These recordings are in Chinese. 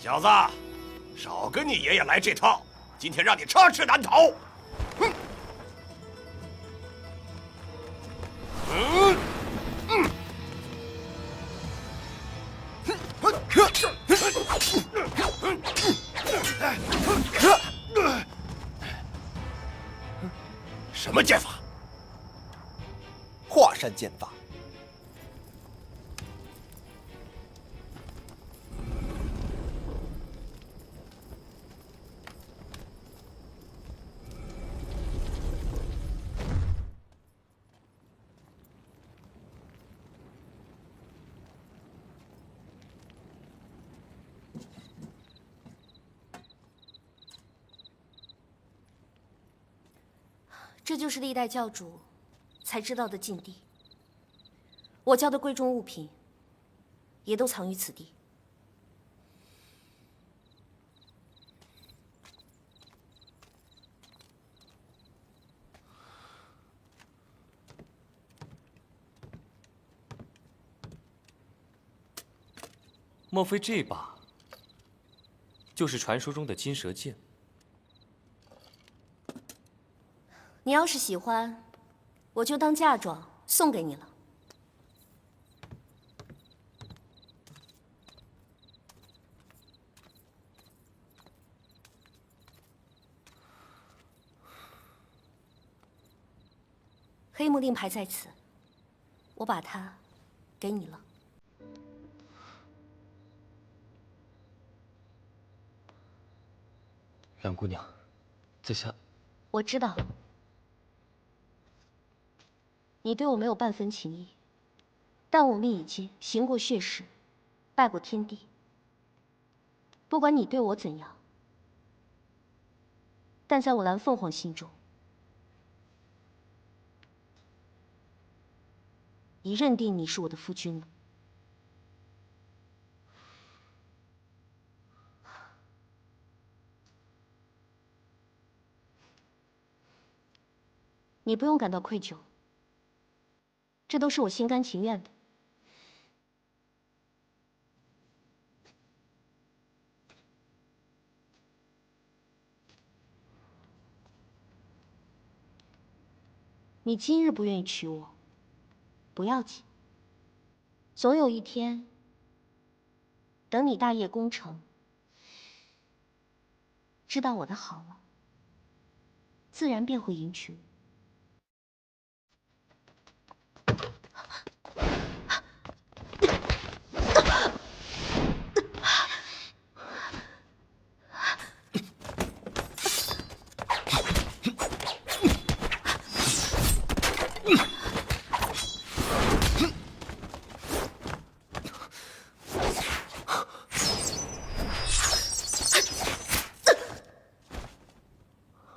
小子，少跟你爷爷来这套，今天让你插翅难逃。哼！什么剑法？华山剑法。这就是历代教主才知道的禁地。我教的贵重物品也都藏于此地。莫非这把就是传说中的金蛇剑？你要是喜欢，我就当嫁妆送给你了。黑木令牌在此，我把它给你了。蓝姑娘，在下……我知道。你对我没有半分情意，但我们已经行过血誓，拜过天地。不管你对我怎样，但在我蓝凤凰心中，已认定你是我的夫君了。你不用感到愧疚。这都是我心甘情愿的。你今日不愿意娶我，不要紧，总有一天，等你大业功成，知道我的好了，自然便会迎娶我。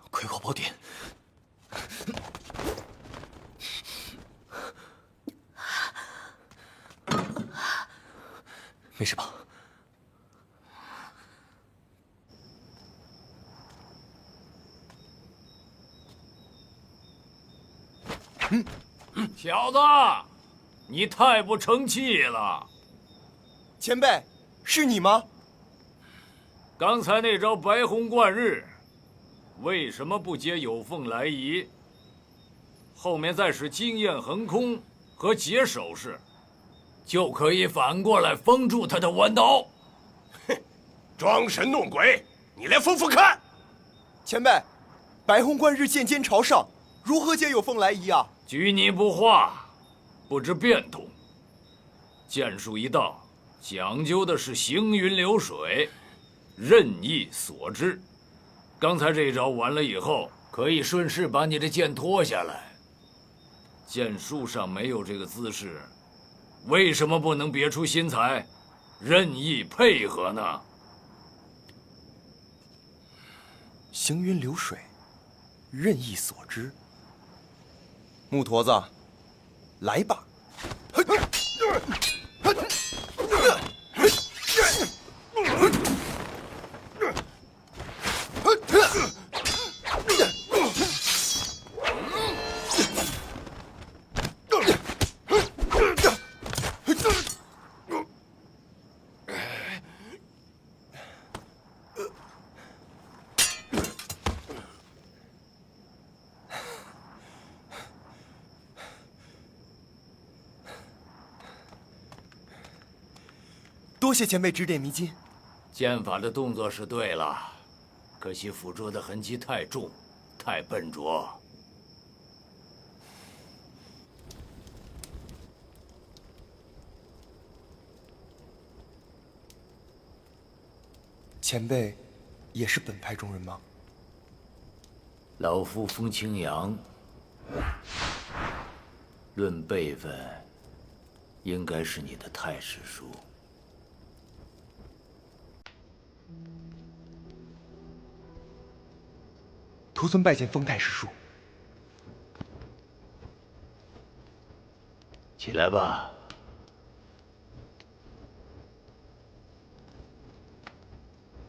葵花宝典，没事吧？小子，你太不成器了！前辈，是你吗？刚才那招白虹贯日，为什么不接有凤来仪？后面再使惊焰横空和解手势，就可以反过来封住他的弯刀。哼，装神弄鬼，你来封封看！前辈，白虹贯日剑尖朝上，如何解有凤来仪啊？拘泥不化，不知变通。剑术一道，讲究的是行云流水，任意所致。刚才这一招完了以后，可以顺势把你的剑脱下来。剑术上没有这个姿势，为什么不能别出心裁，任意配合呢？行云流水，任意所致。木驼子，来吧！多谢前辈指点迷津。剑法的动作是对了，可惜捕捉的痕迹太重，太笨拙。前辈也是本派中人吗？老夫风清扬，论辈分，应该是你的太师叔。徒孙拜见风太师叔。起来吧。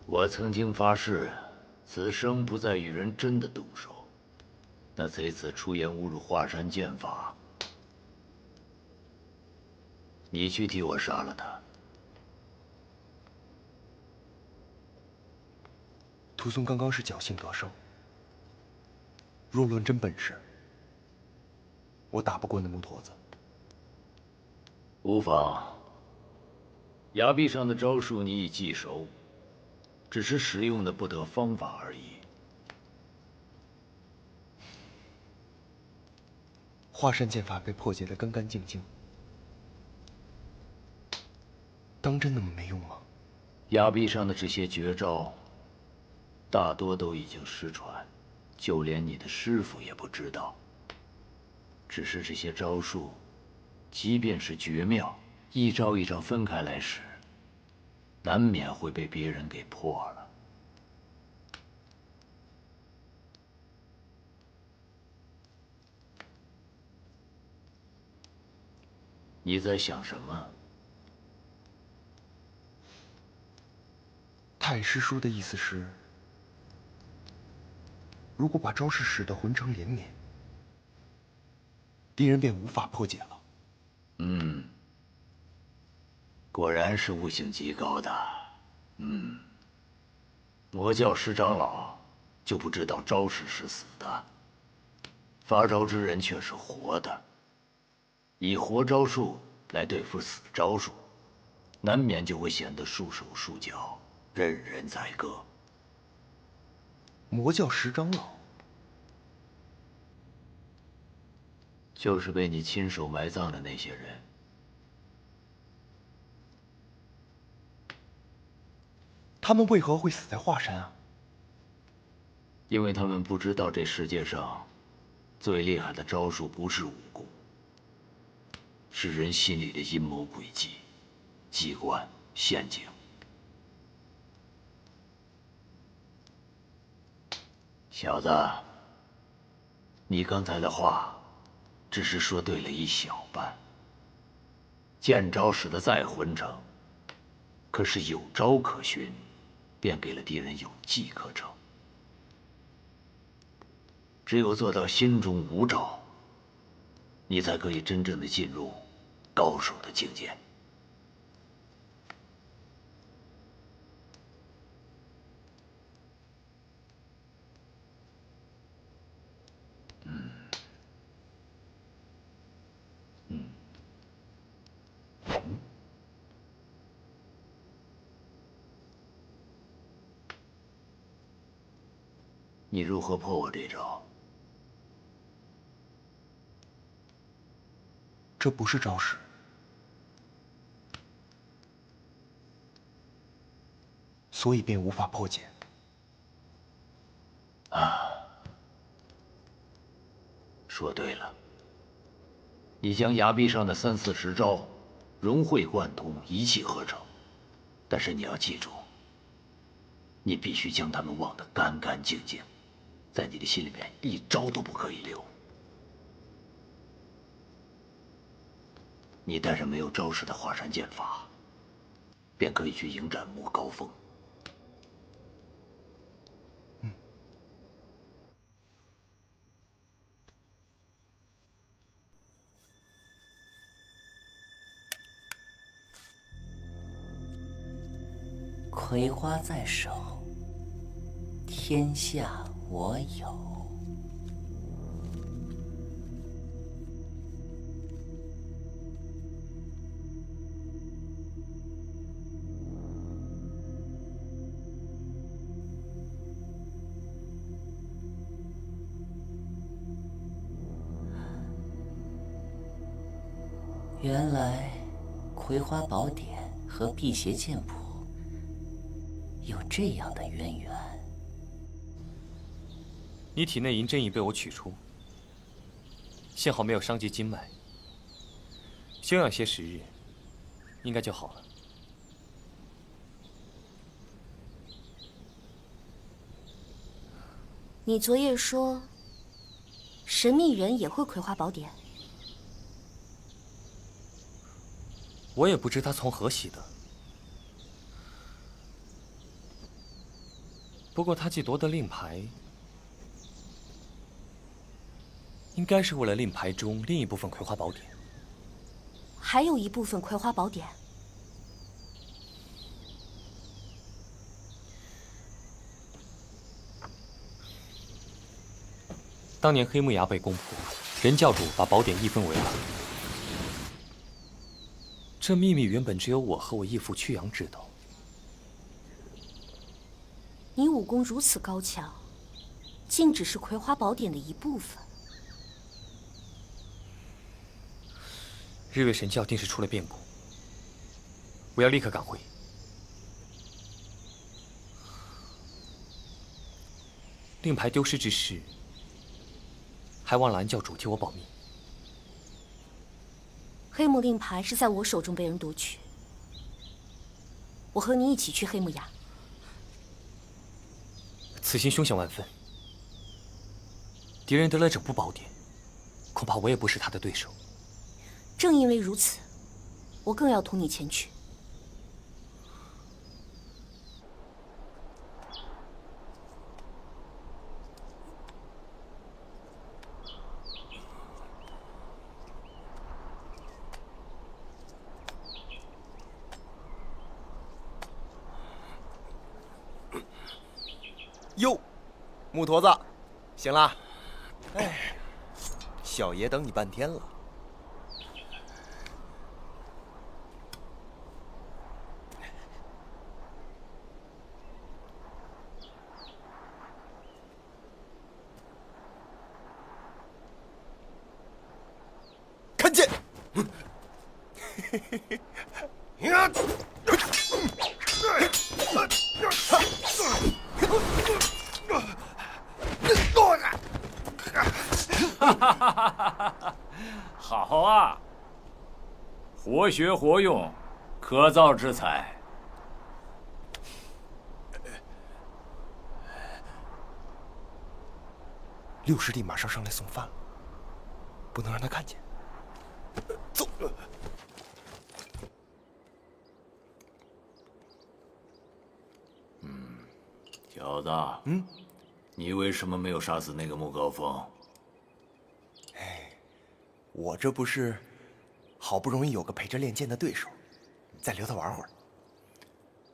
我曾经发誓，此生不再与人真的动手。那贼子出言侮辱华山剑法，你去替我杀了他。徒孙刚刚是侥幸得胜，若论真本事，我打不过那木驼子。无妨，崖壁上的招数你已记熟，只是使用的不得方法而已。华山剑法被破解得干干净净，当真那么没用吗？崖壁上的这些绝招，大多都已经失传，就连你的师傅也不知道。只是这些招数，即便是绝妙，一招一招分开来使，难免会被别人给破了。你在想什么？太师叔的意思是，如果把招式使得魂成连绵，敌人便无法破解了。果然是悟性极高的。魔教师长老就不知道招式是死的，发招之人却是活的。以活招数来对付死招数，难免就会显得束手束脚，任人宰割。魔教十长老就是被你亲手埋葬的那些人。他们为何会死在华山啊？因为他们不知道这世界上最厉害的招数不是武功，是人心里的阴谋诡计、机关、陷阱。小子，你刚才的话，只是说对了一小半。剑招使得再浑成，可是有招可循，便给了敌人有计可乘。只有做到心中无招，你才可以真正的进入高手的境界。你如何破我这招？这不是招式，所以便无法破解。说对了，你将崖壁上的30-40招融会贯通，一气呵成。但是你要记住，你必须将他们忘得干干净净，在你的心里面一招都不可以留。你带着没有招式的华山剑法，便可以去迎战莫高峰。葵花在手，天下我有。原来《葵花宝典》和《辟邪剑谱》有这样的渊源。你体内银针已被我取出，幸好没有伤及经脉，休养些时日，应该就好了。你昨夜说，神秘人也会《葵花宝典》？我也不知他从何习得。不过他既夺得令牌，应该是为了令牌中另一部分《葵花宝典》。还有一部分《葵花宝典》。当年黑木崖被攻破，任教主把宝典一分为二。这秘密原本只有我和我义父曲阳知道。你武功如此高强，竟只是葵花宝典的一部分。日月神教定是出了变故，我要立刻赶回。令牌丢失之事，还望蓝教主替我保密。黑木令牌是在我手中被人夺取，我和你一起去黑木崖。此行凶险万分，敌人得了整部宝典，恐怕我也不是他的对手。正因为如此，我更要同你前去。哟，木驼子，醒了。哎，小爷等你半天了。看剑！好啊，活学活用，可造之材。六师弟马上上来送饭了，不能让他看见。走。小子，你为什么没有杀死那个穆高峰？我这不是好不容易有个陪着练剑的对手，再留他玩会儿。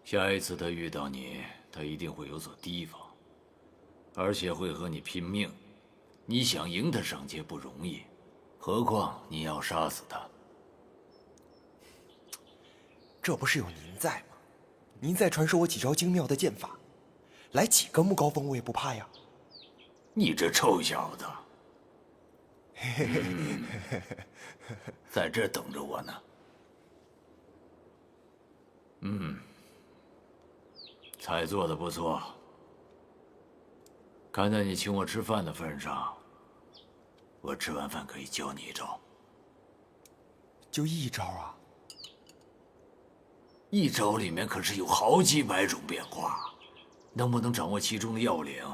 下一次他遇到你，他一定会有所提防，而且会和你拼命。你想赢他上街不容易，何况你要杀死他。这不是有您在吗？您再传授我几招精妙的剑法，来几个穆高峰我也不怕呀。你这臭小子！在这等着我呢。菜做的不错。看在你请我吃饭的份上，我吃完饭可以教你一招。就一招啊？一招里面可是有好几百种变化，能不能掌握其中的要领，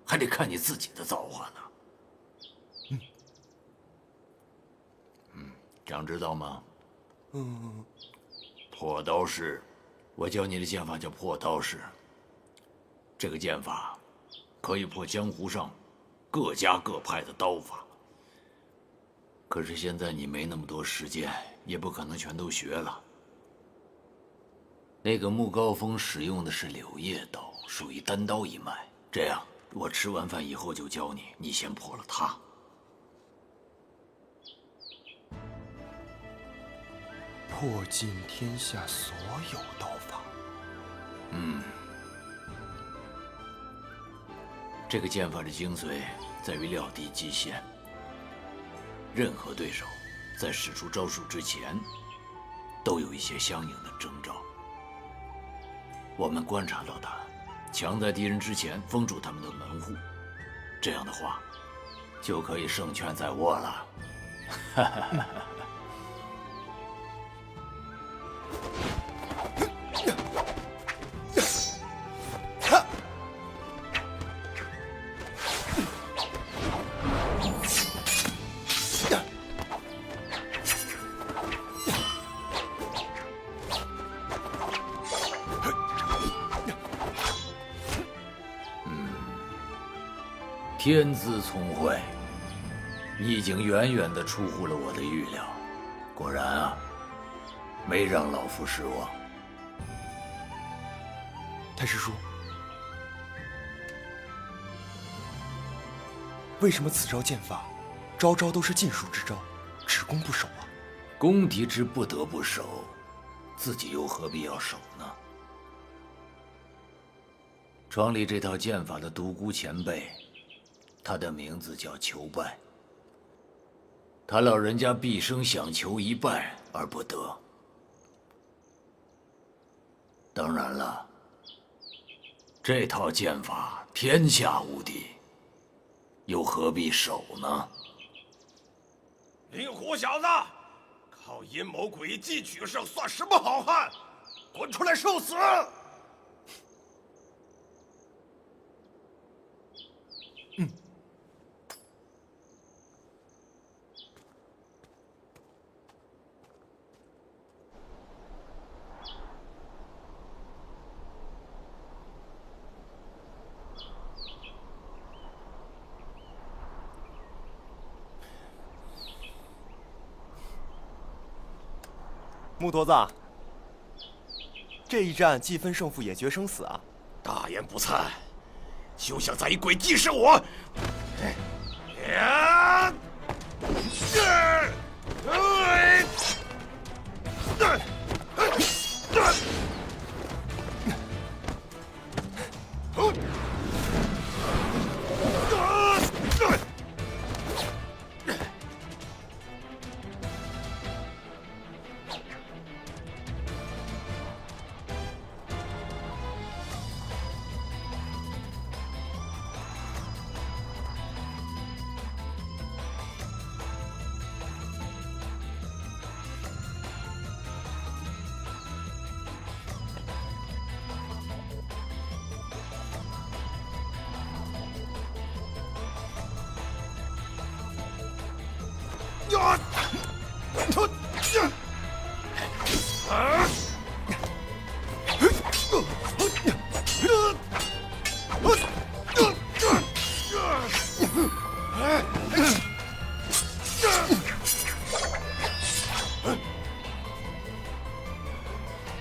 还得看你自己的造化呢。想知道吗？破刀式，我教你的剑法叫破刀式。这个剑法可以破江湖上各家各派的刀法。可是现在你没那么多时间，也不可能全都学了。那个穆高峰使用的是柳叶刀，属于单刀一脉。这样，我吃完饭以后就教你，你先破了他。破尽天下所有刀法。这个剑法的精髓在于料敌极限。任何对手在使出招数之前，都有一些相应的征兆。我们观察到他抢在敌人之前封住他们的门户，这样的话，就可以胜券在握了。哈哈哈。天资聪慧，你已经远远地出乎了我的预料。果然啊，没让老夫失望。太师叔，为什么此招剑法，招招都是禁术之招，只攻不守啊？攻敌之不得不守，自己又何必要守呢？创立这套剑法的独孤前辈，他的名字叫求败。他老人家毕生想求一败而不得。当然了，这套剑法天下无敌，又何必守呢？令狐小子，靠阴谋诡计取胜，算什么好汉？滚出来受死！木驼子，这一战既分胜负也决生死啊！大言不惭，休想再以诡计胜我！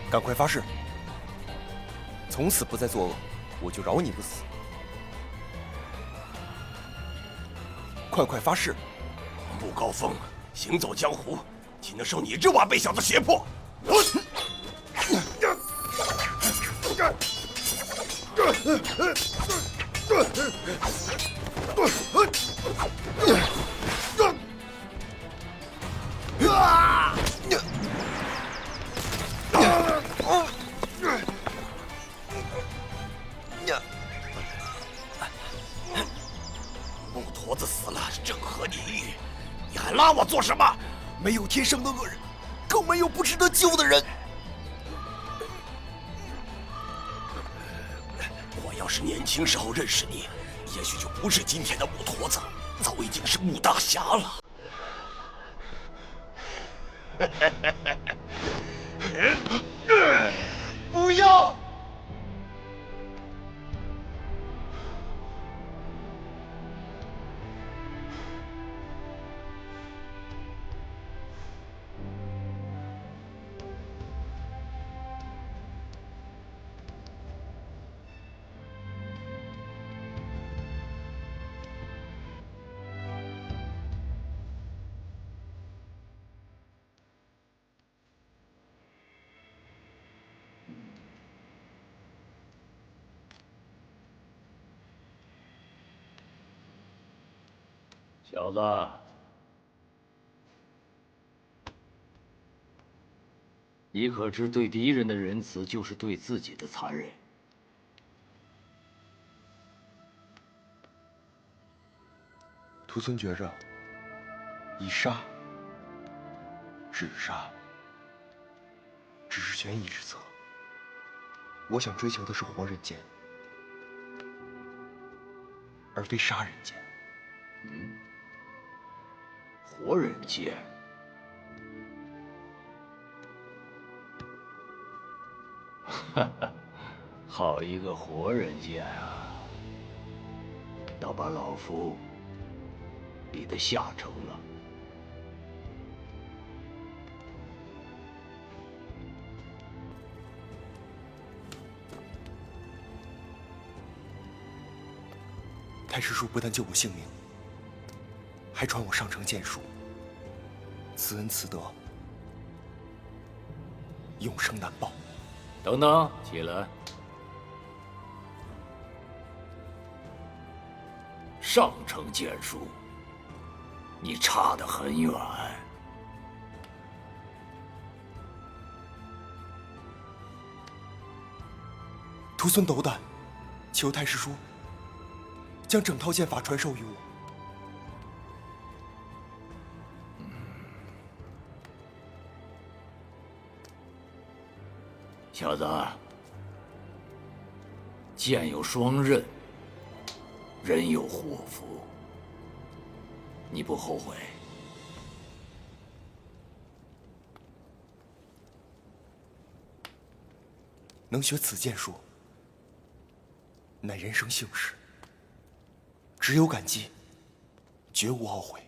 赶快发誓，从此不再作恶，我就饶你不死。快发誓！穆高峰行走江湖，岂能受你这瓦背小子胁迫？木驼子死了，正合你意，你还拉我做什么？没有天生的恶人，更没有不值得救的人。我要是年轻时候认识你，也许就不是今天的木驼子，早已经是木大侠了。不要！小子，你可知对敌人的仁慈就是对自己的残忍？徒孙觉着，以杀止杀，只是权宜之策。我想追求的是活人间，而非杀人间。活人间。哈哈，好一个活人间啊！倒把老夫逼得下乘了。太师叔不但救我性命，还传我上乘剑术，此恩此德，永生难报。等等，起来。上乘剑术，你差得很远。徒孙斗胆，求太师叔将整套剑法传授于我。小子，剑有双刃，人有祸福，你不后悔？能学此剑术，乃人生幸事，只有感激，绝无懊悔。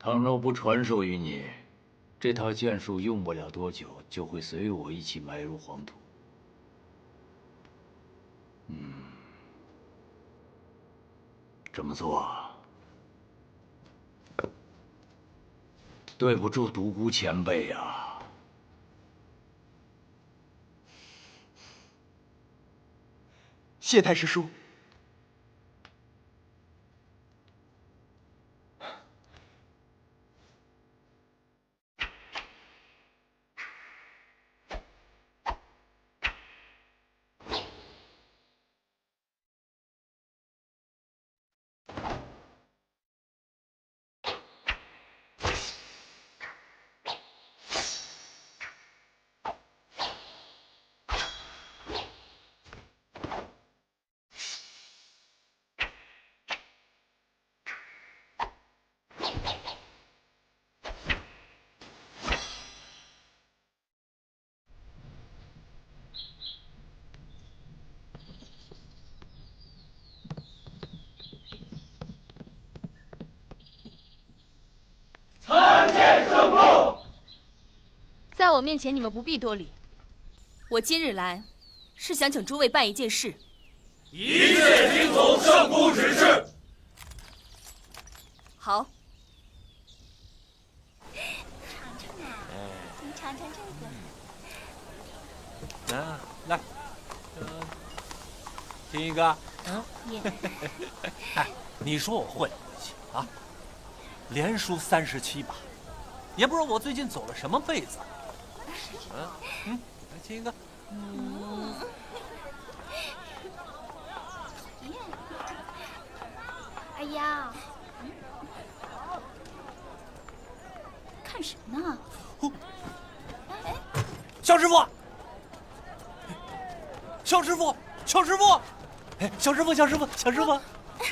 倘若不传授于你，这套剑术用不了多久就会随我一起埋入黄土。这么做对不住独孤前辈呀。谢太师叔。在我面前，你们不必多礼。我今日来，是想请诸位办一件事。一切听从圣公指示。好。尝尝啊，你尝尝这个。来，听一个。你说我混行啊，连输37把，也不知道我最近走了什么背子。来亲一个。哎呀，看什么呢？小师傅，小师傅，小师傅，哎，小师傅，小师傅，小师傅，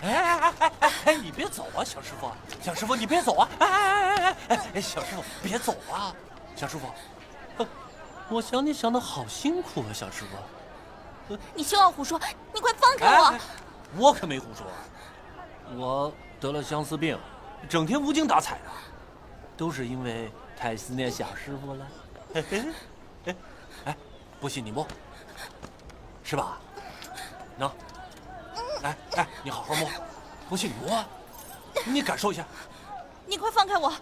哎，你别走啊，小师傅，小师傅你别走啊，哎，小师傅别走啊，小师傅。我想你想得好辛苦啊，小师傅。你休要胡说，你快放开我！我可没胡说，我得了相思病，整天无精打采的，都是因为太思念小师傅了。哎，不信你摸，是吧？喏，哎，你好好摸，不信你摸啊，你感受一下。你快放开我！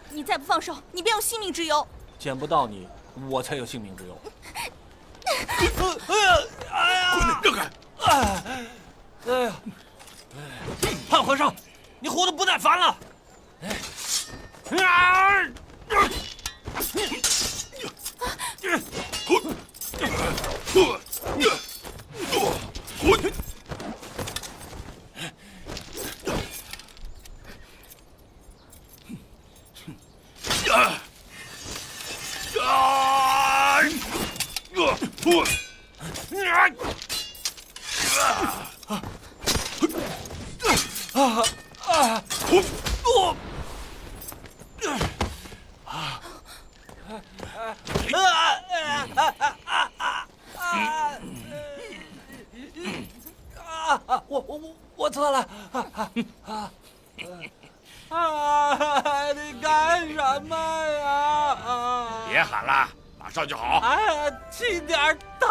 你再不放手，你便有性命之忧。见不到你，我才有性命之忧。滚，让开！哎呀，胖和尚，你活得不耐烦了。我错了。你干什么呀？别喊了，马上就好。哎呀，轻点疼！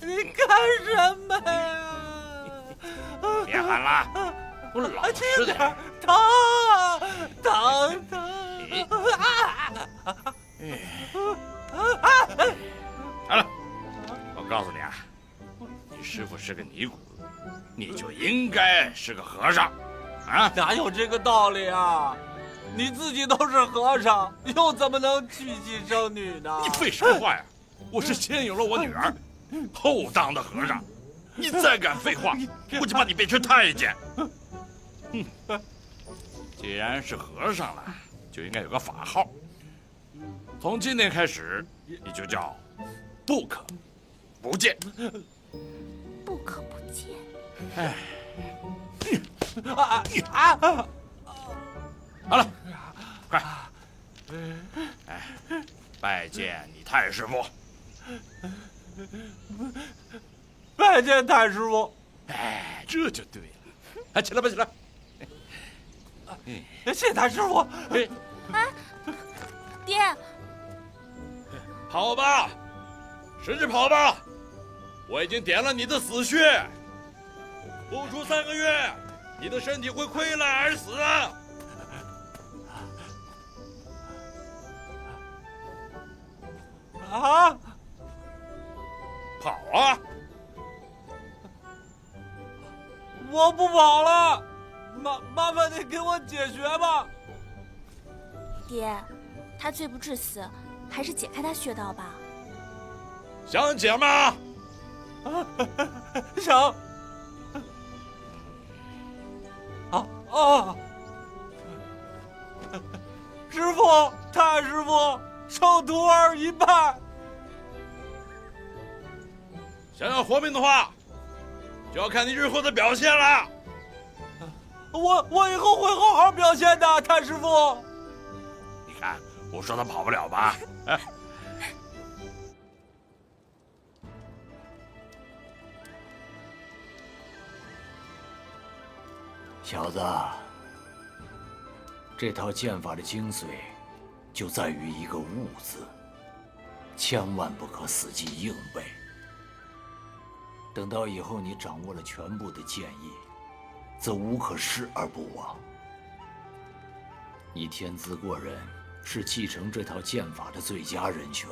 你干什么呀？别喊了，我老实点。疼！好了，我告诉你啊，你师傅是个尼姑，你就应该是个和尚，啊？哪有这个道理啊？你自己都是和尚，又怎么能娶妻生女呢？你废什么话呀！我是先有了我女儿，后当的和尚。你再敢废话，我就把你变成太监。既然是和尚了，就应该有个法号。从今天开始，你就叫不可不见。不可不见。哎，好了，快，哎，拜见你太师傅。拜见太师傅。哎，这就对了。哎，起来吧，起来。谢谢太师傅。爹，跑吧，使劲跑吧！我已经点了你的死穴，不出3个月，你的身体会溃烂而死。啊！跑啊！我不跑了，麻烦你给我解穴吧。爹，他罪不至死，还是解开他穴道吧。想解吗？想。师傅，太师傅，受徒儿一拜。想要活命的话，就要看你日后的表现了。我以后会好好表现的，太师傅。你看，我说他跑不了吧？小子，这套剑法的精髓，就在于一个“悟”字，千万不可死记硬背。等到以后你掌握了全部的剑意，则无可施而不往。你天资过人，是继承这套剑法的最佳人选，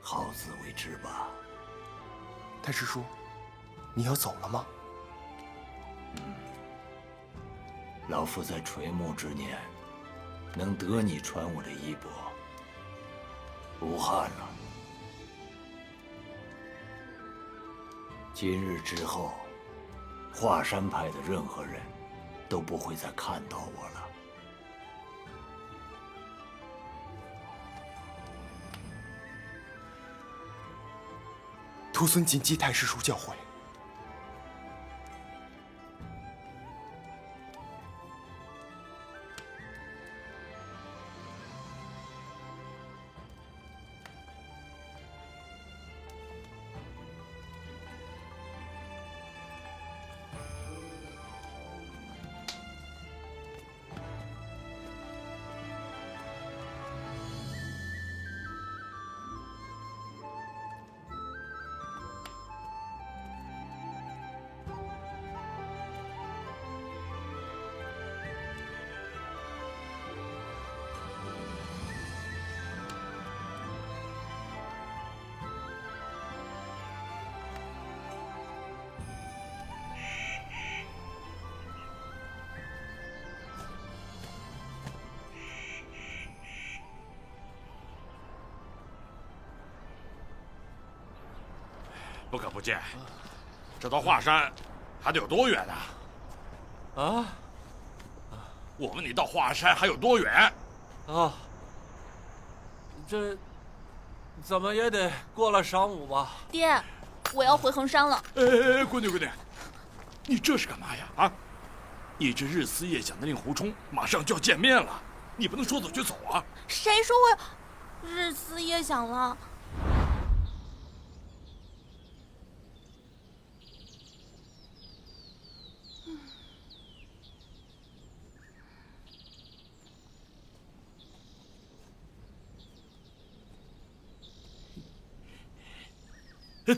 好自为之吧。太师叔，你要走了吗？老夫在垂暮之年，能得你传我的衣钵，无憾了。今日之后，华山派的任何人都不会再看到我了。徒孙谨记太师叔教诲。不可不见，这到华山还得有多远啊？啊？我问你，到华山还有多远？啊，这怎么也得过了晌午吧？爹，我要回衡山了。哎，闺女，你这是干嘛呀？啊，你这日思夜想的令狐冲马上就要见面了，你不能说走就走啊！谁说我日思夜想了？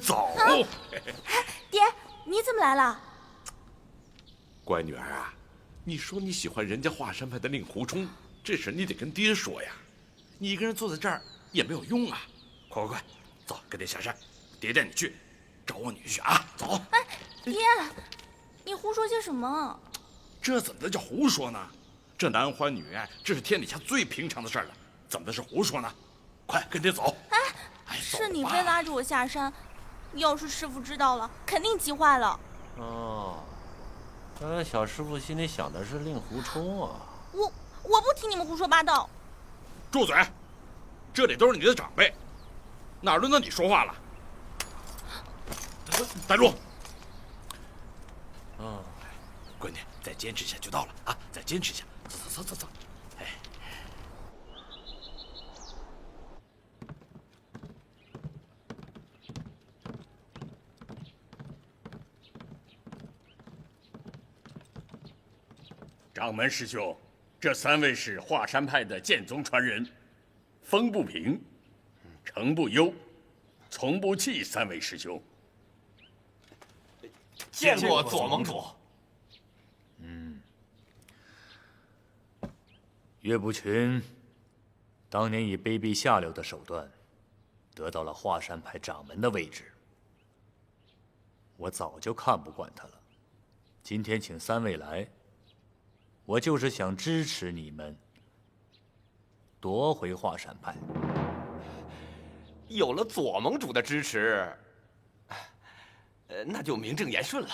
走。爹，你怎么来了？乖女儿啊，你说你喜欢人家华山派的令狐冲，这事你得跟爹说呀。你一个人坐在这儿也没有用啊！快，走，跟爹下山，爹带你去找我女婿啊！走。哎，爹，你胡说些什么？这怎么能叫胡说呢？这男欢女爱，这是天底下最平常的事儿了，怎么能是胡说呢？快跟爹走！哎，是你非拉着我下山，要是师傅知道了，肯定急坏了。哦，原来小师傅心里想的是令狐冲啊！我不听你们胡说八道。住嘴！这里都是你的长辈，哪轮到你说话了？站住！闺女，再坚持一下就到了啊！再坚持一下，走。哎，掌门师兄，这3位是华山派的剑宗传人，风不平，诚不忧，从不弃3位师兄。见过左盟主。岳不群当年以卑鄙下流的手段，得到了华山派掌门的位置。我早就看不惯他了。今天请3位来，我就是想支持你们夺回华山派。有了左盟主的支持，那就名正言顺了。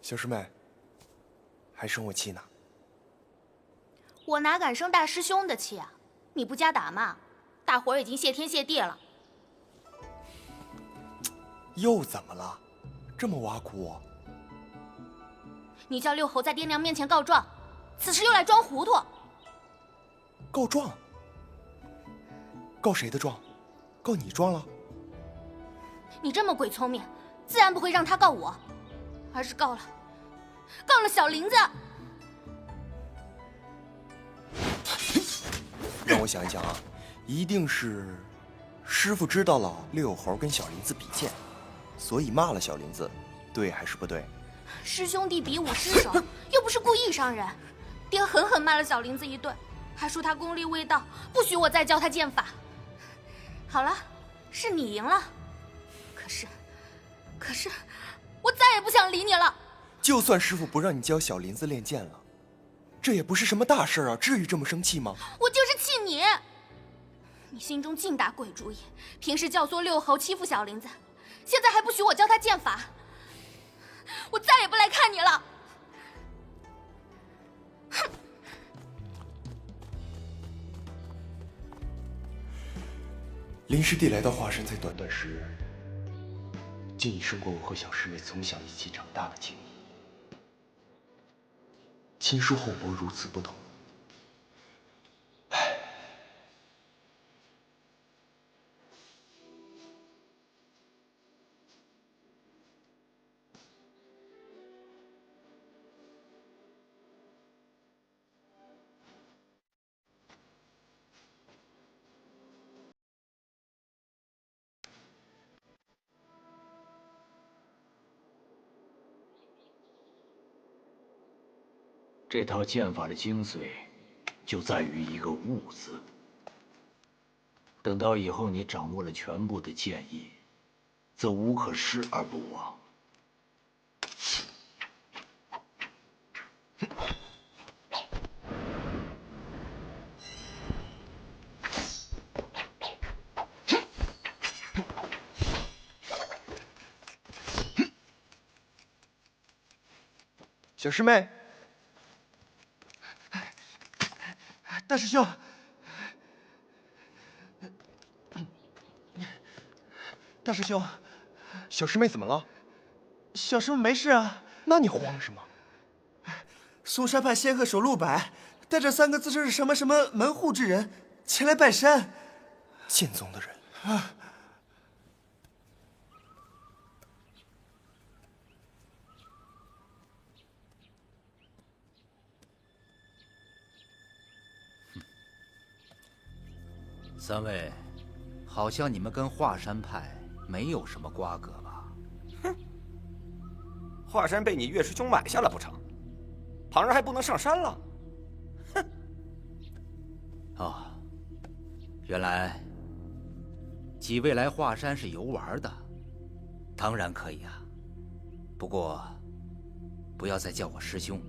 小师妹，还生我气呢？我哪敢生大师兄的气啊！你不加打骂，大伙儿已经谢天谢地了。又怎么了？这么挖苦我？你叫六侯在爹娘面前告状，此时又来装糊涂。告状？告谁的状？告你状了？你这么鬼聪明，自然不会让他告我，而是告了小林子。让我想一想啊，一定是师傅知道了六侯跟小林子比剑，所以骂了小林子，对还是不对？师兄弟比武失手，又不是故意伤人。爹狠狠骂了小林子一顿，还说他功力未到，不许我再教他剑法。好了，是你赢了。可是，我再也不想理你了。就算师傅不让你教小林子练剑了，这也不是什么大事啊，至于这么生气吗？我就是气你！你心中尽打鬼主意，平时教唆六侯欺负小林子，现在还不许我教他剑法，我再也不来看你了！哼！林师弟来到华山，才短短10日，竟已胜过我和小师妹从小一起长大的情谊。亲疏厚薄如此不同，这套剑法的精髓，就在于一个“悟”字。等到以后你掌握了全部的剑意，则无可失而不忘。小师妹，大师兄，大师兄，小师妹怎么了？小师妹没事啊。那你慌什么？嵩山派仙鹤手陆柏带着3个自称是什么什么门户之人前来拜山。剑宗的人啊。3位，好像你们跟华山派没有什么瓜葛吧？哼，华山被你岳师兄买下了不成？旁人还不能上山了？哼！哦，原来几位来华山是游玩的，当然可以啊。不过，不要再叫我师兄，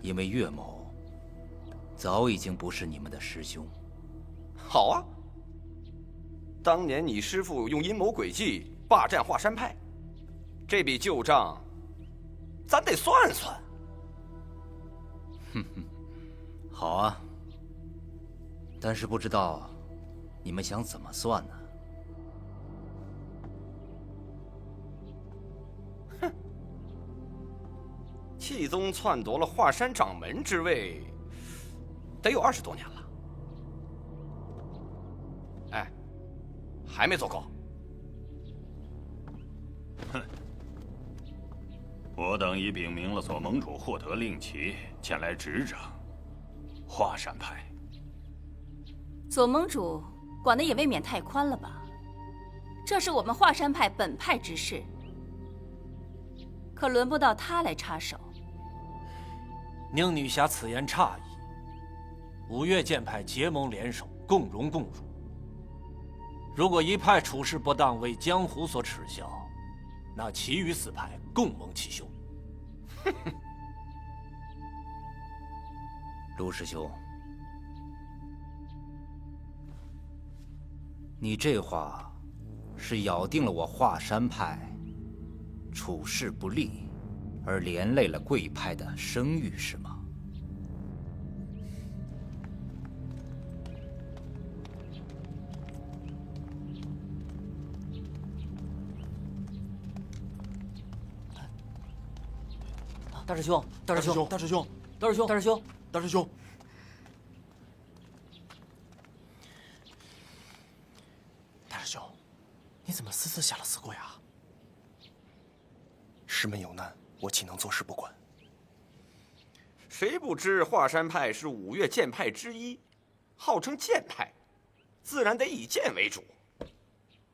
因为岳某早已经不是你们的师兄。好啊。当年你师父用阴谋诡计霸占华山派，这笔旧账，咱得算算。哼哼，好啊。但是不知道你们想怎么算呢？哼，气宗篡夺了华山掌门之位，得有20多年了。哎。还没做够。哼！我等已禀明了左盟主获得令旗，前来执掌华山派。左盟主管的也未免太宽了吧？这是我们华山派本派之事，可轮不到他来插手。宁女侠此言差矣。5岳剑派结盟联手，共荣共辱。如果一派处事不当，为江湖所耻笑，那其余4派共蒙其凶。陆师兄，你这话是咬定了我华山派处事不力，而连累了贵派的声誉，是吗？大师兄，大师兄，大师兄，大师兄，大师兄，大师兄，大师兄，你怎么私自下了死鬼啊？师门有难，我岂能坐视不管？谁不知华山派是5岳剑派之一，号称剑派，自然得以剑为主。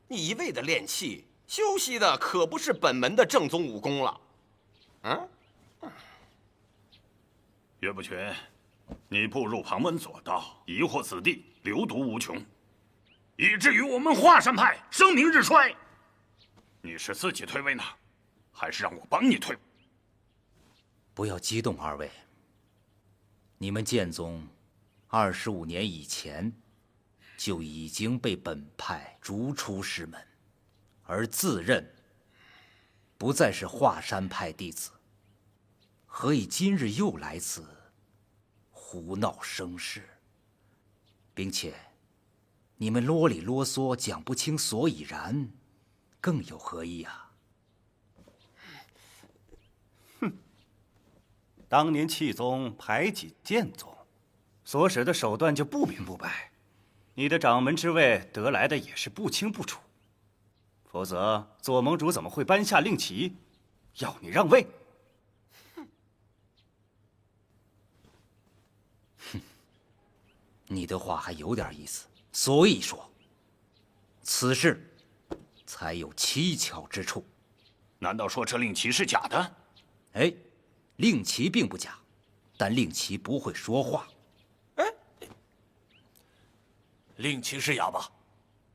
你一味的练气，修习的可不是本门的正宗武功了。嗯？岳不群，你步入旁门左道，疑惑子弟，流毒无穷，以至于我们华山派声名日衰。你是自己退位呢，还是让我帮你退？不要激动，2位。你们剑宗25年以前就已经被本派逐出师门，而自认不再是华山派弟子，何以今日又来此胡闹生事？并且你们啰里啰嗦讲不清所以然，更有何意啊？当年气宗排挤剑宗，所使的手段就不明不白，你的掌门之位得来的也是不清不楚。否则左盟主怎么会颁下令旗，要你让位？哼，你的话还有点意思，所以说，此事才有蹊跷之处。难道说这令旗是假的？哎，令旗并不假，但令其不会说话。令其是哑巴，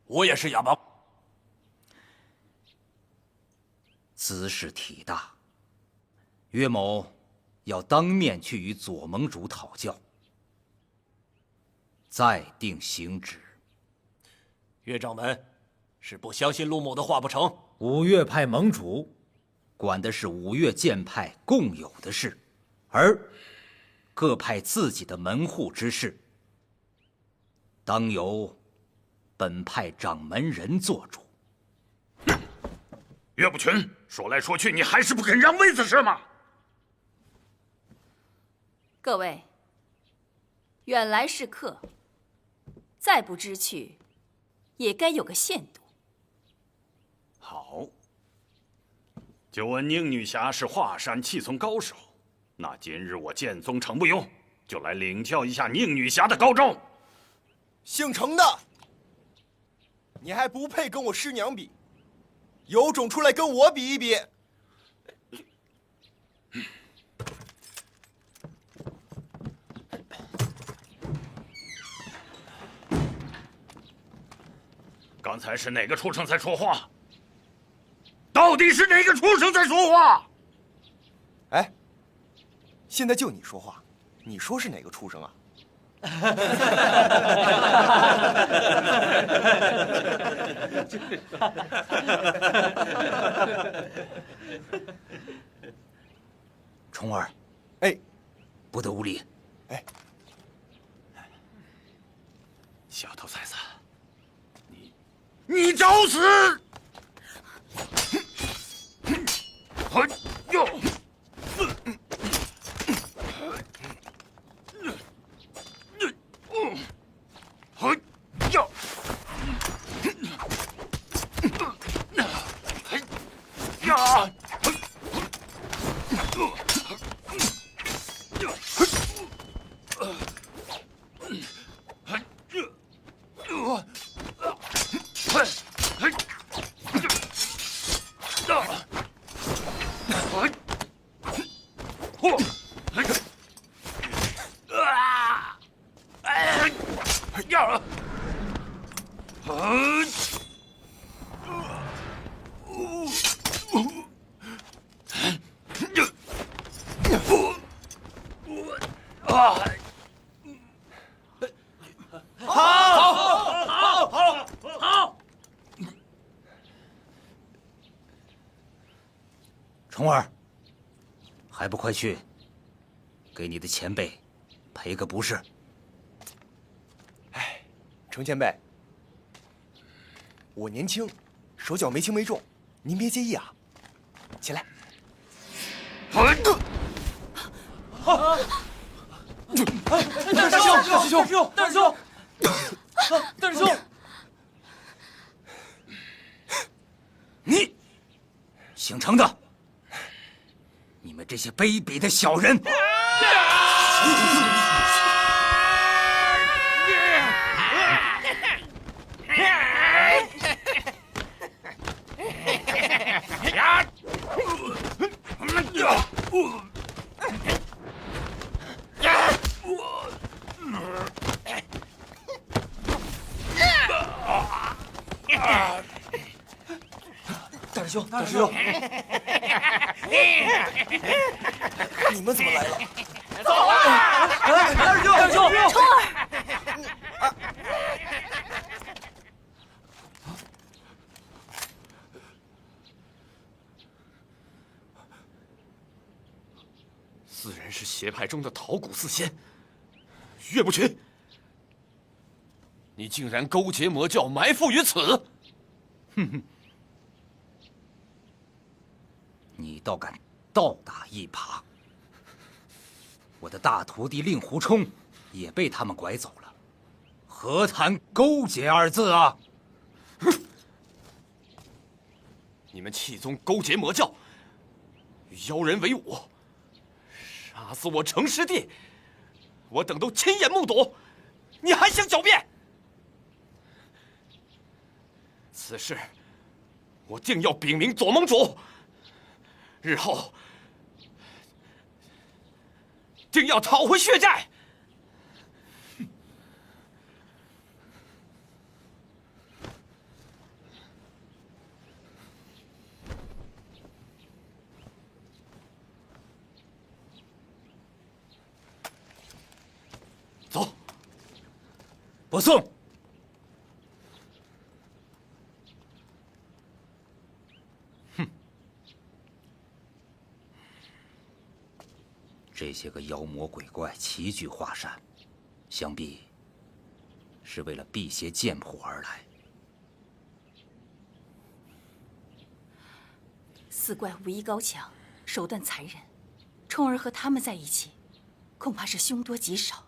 我也是哑巴。姿势体大，岳某要当面去与左盟主讨教，再定行止。岳掌门是不相信陆某的话不成？五岳派盟主管的是五岳剑派共有的事，而各派自己的门户之事，当由本派掌门人做主。岳不群，说来说去，你还是不肯让位子是吗？各位，远来是客，再不知趣，也该有个限度。好，就闻宁女侠是华山气宗高手，那今日我剑宗程不庸就来领教一下宁女侠的高招。姓程的，你还不配跟我师娘比，有种出来跟我比一比。刚才是哪个畜生在说话？到底是哪个畜生在说话？哎，现在就你说话，你说是哪个畜生啊？虫儿，哎，不得无礼。哎，小头崽子，你找死！哎呦！哎呀！哎呀！虫儿，还不快去给你的前辈赔个不是？哎，程前辈，我年轻，手脚没轻没重，您别介意啊。起来。大师兄，大师兄，大师兄，你，姓程的，你们这些卑鄙的小人！大师兄，大师兄，你们怎么来了？走啊！大师兄，大师兄，虫儿，此人是邪派中的桃谷四仙，岳不群，你竟然勾结魔教，埋伏于此！哼哼，你倒敢倒打一耙！我的大徒弟令狐冲也被他们拐走了，何谈勾结二字啊？你们气宗勾结魔教，与妖人为伍，杀死我程师弟，我等都亲眼目睹，你还想狡辩？此事我定要禀明左盟主，日后定要讨回血债。走，不送。这些个妖魔鬼怪齐聚华山，想必是为了辟邪剑谱而来。四怪武艺高强，手段残忍，冲儿和他们在一起，恐怕是凶多吉少。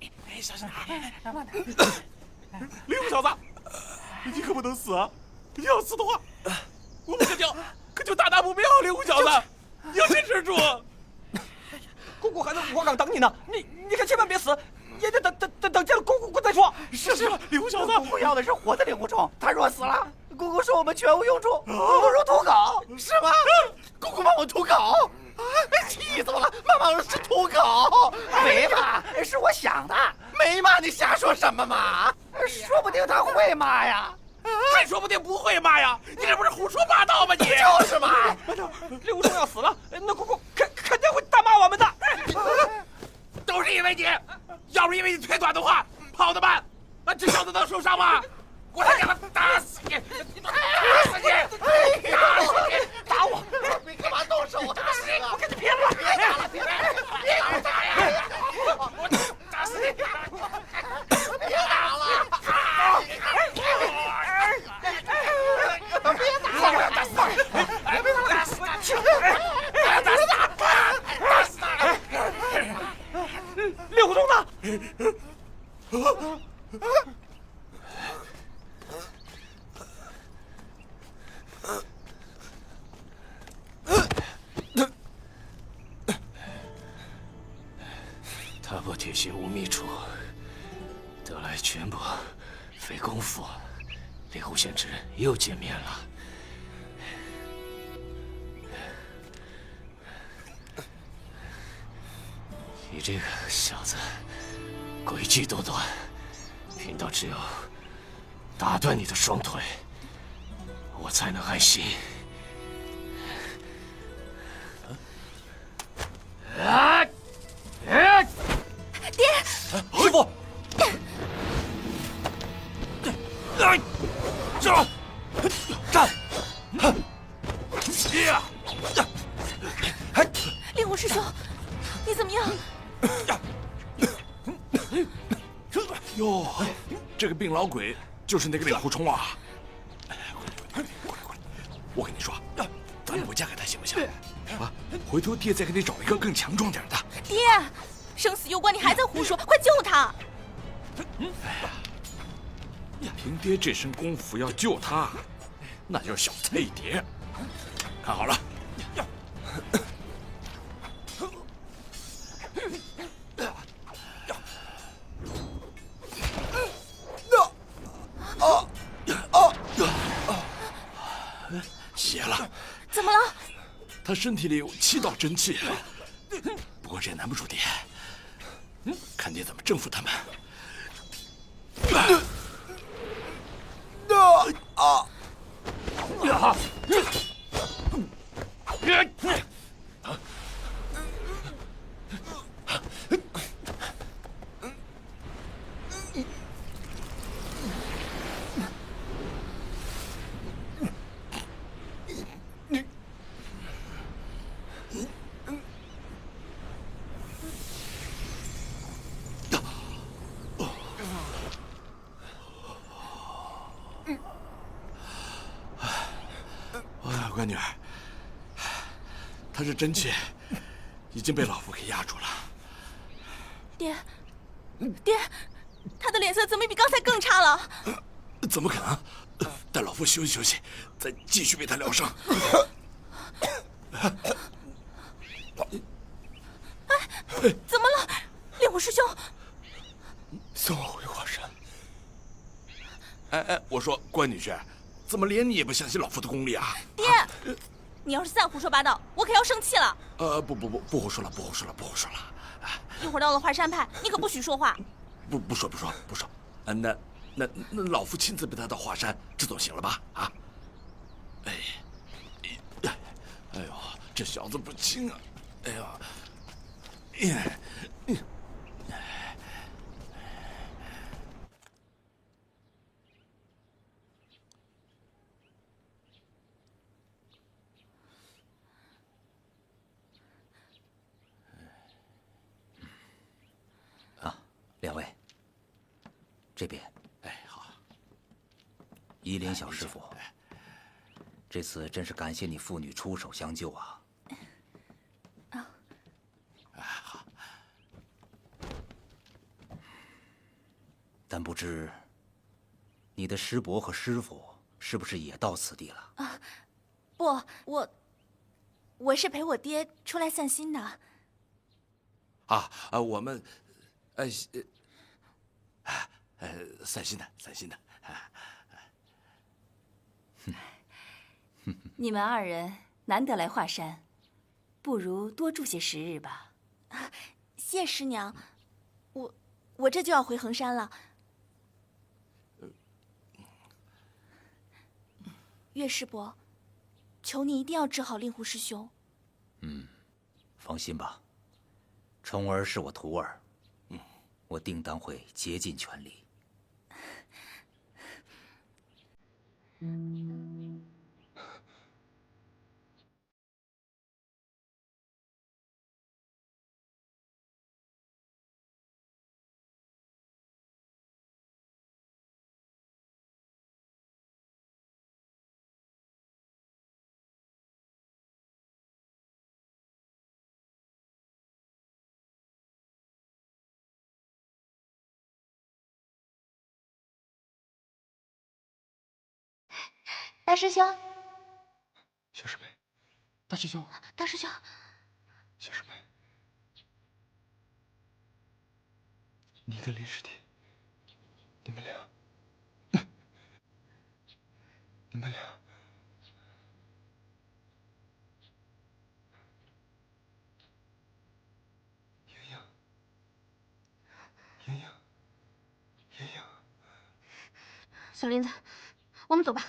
哎，小声点，慢点。李虎小子，你可不能死啊！你要死的话，我们可就大不妙。李虎小子，你要坚持住。姑姑还在武华岗等你呢，你可千万别死，也得等见了姑姑再说。是，李虎小子，姑姑要的是活的令狐冲，他若死了，姑姑说我们全无用处，不如投稿，是吗？姑姑帮我投稿，气死我了！妈妈是投稿，没嘛，是我想的，没嘛，你瞎说什么嘛？说不定他会骂呀。还说不定不会骂呀！你这不是胡说八道吗？你就是嘛！令狐冲要死了，那姑姑肯定会大骂我们的。都是因为你，要不是因为你腿短的话，跑得慢，那这小子能受伤吗？我才给他打死你！打死你！打死你！打我！你干嘛动手？打死你！我跟你拼了！别打了！别打呀！我打死你！别打了！别打！我要打死他！打死他！打死他！令狐冲呢？他不铁血无觅处，得来全不费功夫。令狐贤侄又见面了。你这个小子，诡计多端，贫道只有打断你的双腿，我才能安心。爹，师傅，站！令狐师兄，你怎么样？哟，这个病老鬼就是那个令狐冲啊！过来，我跟你说，咱不嫁给他行不行？啊，回头爹再给你找一个更强壮点的。爹，生死攸关，你还在胡说，快救他！凭爹这身功夫要救他，那就是小菜一碟。看好了。邪了！怎么了？他身体里有7道真气，不过这也难不住爹，看爹怎么征服他们。乖女儿，他这真气已经被老夫给压住了。爹，他的脸色怎么比刚才更差了？怎么可能？待老夫休息休息，再继续为他疗伤。怎么了，令狐师兄？送我回华山。哎，我说关女婿，怎么连你也不相信老夫的功力啊？爹，你要是再胡说八道，我可要生气了。不胡说了，不胡说了。一会儿到了华山派，你可不许说话。不说。那老夫亲自陪他到华山，这总行了吧？啊！哎呦，这小子不轻啊！哎呦，两位，这边。好。依林小师傅，这次真是感谢你父女出手相救啊！好。但不知你的师伯和师傅是不是也到此地了？啊，不，我是陪我爹出来散心的。我们，散心的。你们二人难得来华山，不如多住些时日吧。谢师娘，我这就要回衡山了。岳师伯，求你一定要治好令狐师兄。放心吧，冲儿是我徒儿，我定当会竭尽全力。大师兄，小师妹，大师兄，大师兄，小师妹，你跟林师弟，你们俩，莹莹，小林子，我们走吧。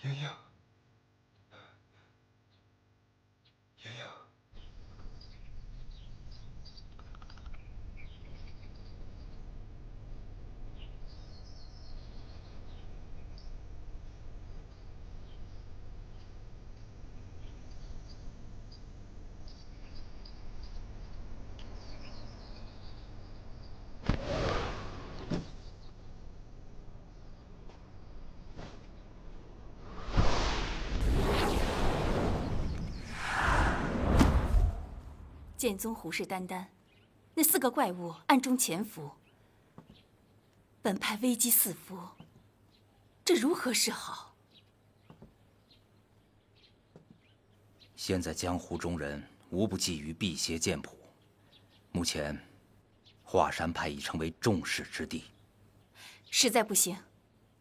莹莹。剑宗虎视眈眈，那4个怪物暗中潜伏，本派危机四伏，这如何是好？现在江湖中人无不觊觎辟邪剑谱，目前华山派已成为众矢之的。实在不行，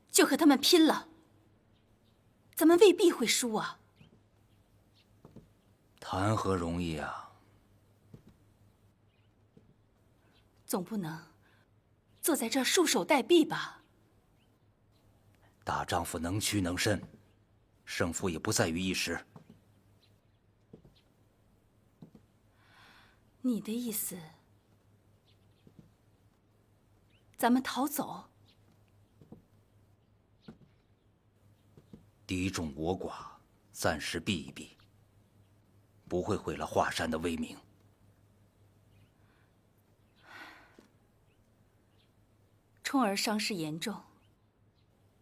就和他们拼了。咱们未必会输啊！谈何容易啊！总不能坐在这儿束手待毙吧？大丈夫能屈能伸，胜负也不在于一时。你的意思，咱们逃走？敌众我寡，暂时避一避，不会毁了华山的威名。冲儿伤势严重，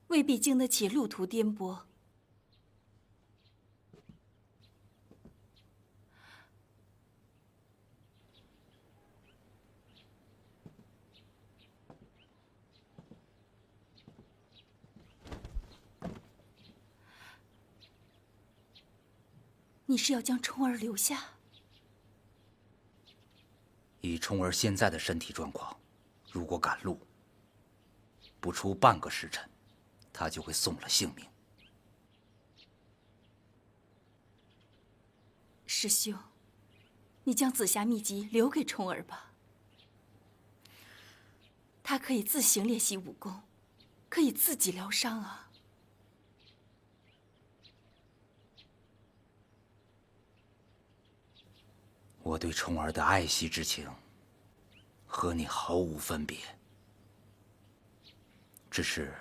未必经得起路途颠簸。你是要将冲儿留下？以冲儿现在的身体状况，如果赶路，不出半个时辰，他就会送了性命。师兄，你将紫霞秘籍留给冲儿吧，他可以自行练习武功，可以自己疗伤啊。我对冲儿的爱惜之情，和你毫无分别。只是，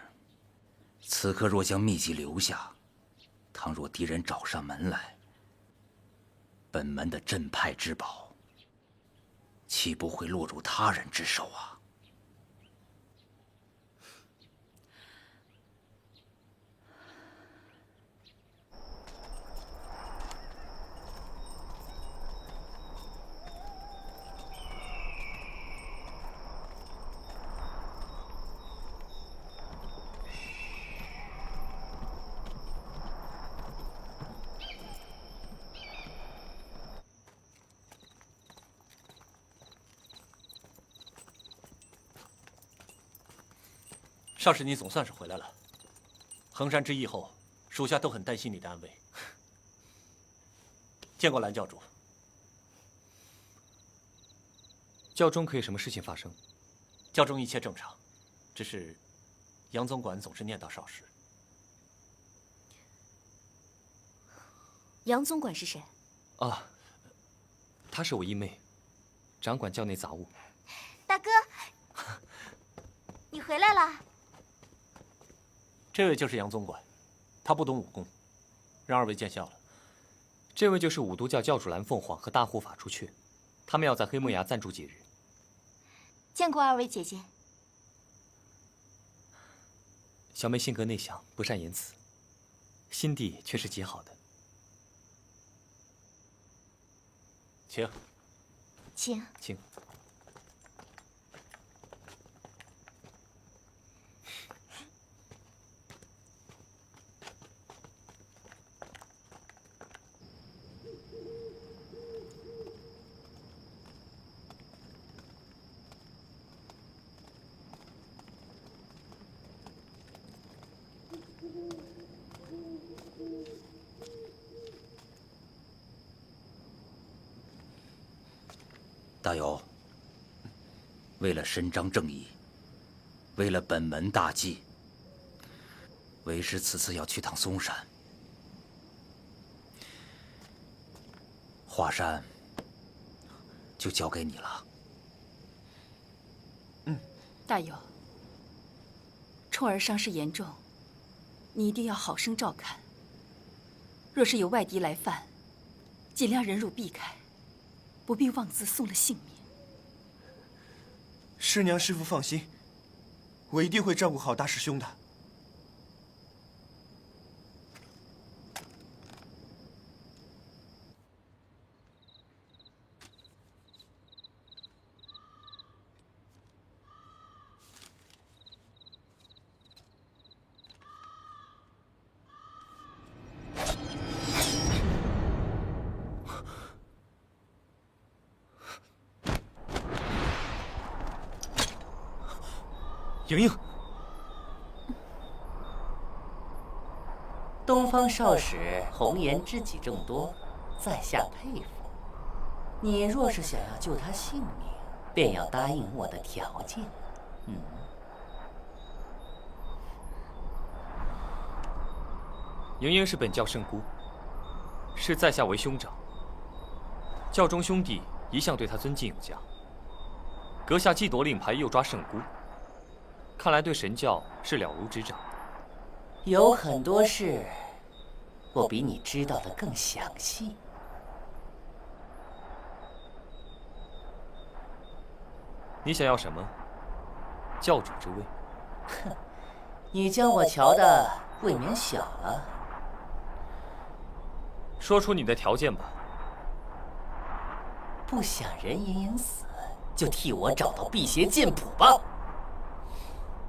此刻若将秘籍留下，倘若敌人找上门来，本门的镇派之宝，岂不会落入他人之手啊？少使，你总算是回来了。衡山之役后，属下都很担心你的安危。见过蓝教主。教中可有什么事情发生？教中一切正常，只是杨总管总是念叨少使。杨总管是谁？啊，她是我义妹，掌管教内杂物。大哥，你回来了。这位就是杨总管，他不懂武功，让二位见笑了。这位就是五都教教主蓝凤凰和大护法朱雀，他们要在黑木崖暂住几日。见过二位姐姐。小妹性格内向，不善言辞，心地却是极好的。请。请。请。大友，为了伸张正义，为了本门大计，为师此次要去趟嵩山。华山就交给你了。大友，冲儿伤势严重，你一定要好生照看。若是有外敌来犯，尽量忍辱避开，不必妄自送了性命。师娘师父放心，我一定会照顾好大师兄的。莹莹，东方少使红颜知己众多，在下佩服。你若是想要救他性命，便要答应我的条件。莹莹是本教圣姑，视在下为兄长。教中兄弟一向对她尊敬有加，阁下既夺令牌又抓圣姑，看来对神教是了如指掌。有很多事，我比你知道的更详细。你想要什么？教主之位？哼，你将我瞧得未免小了。说出你的条件吧。不想任盈盈死，就替我找到辟邪剑谱吧。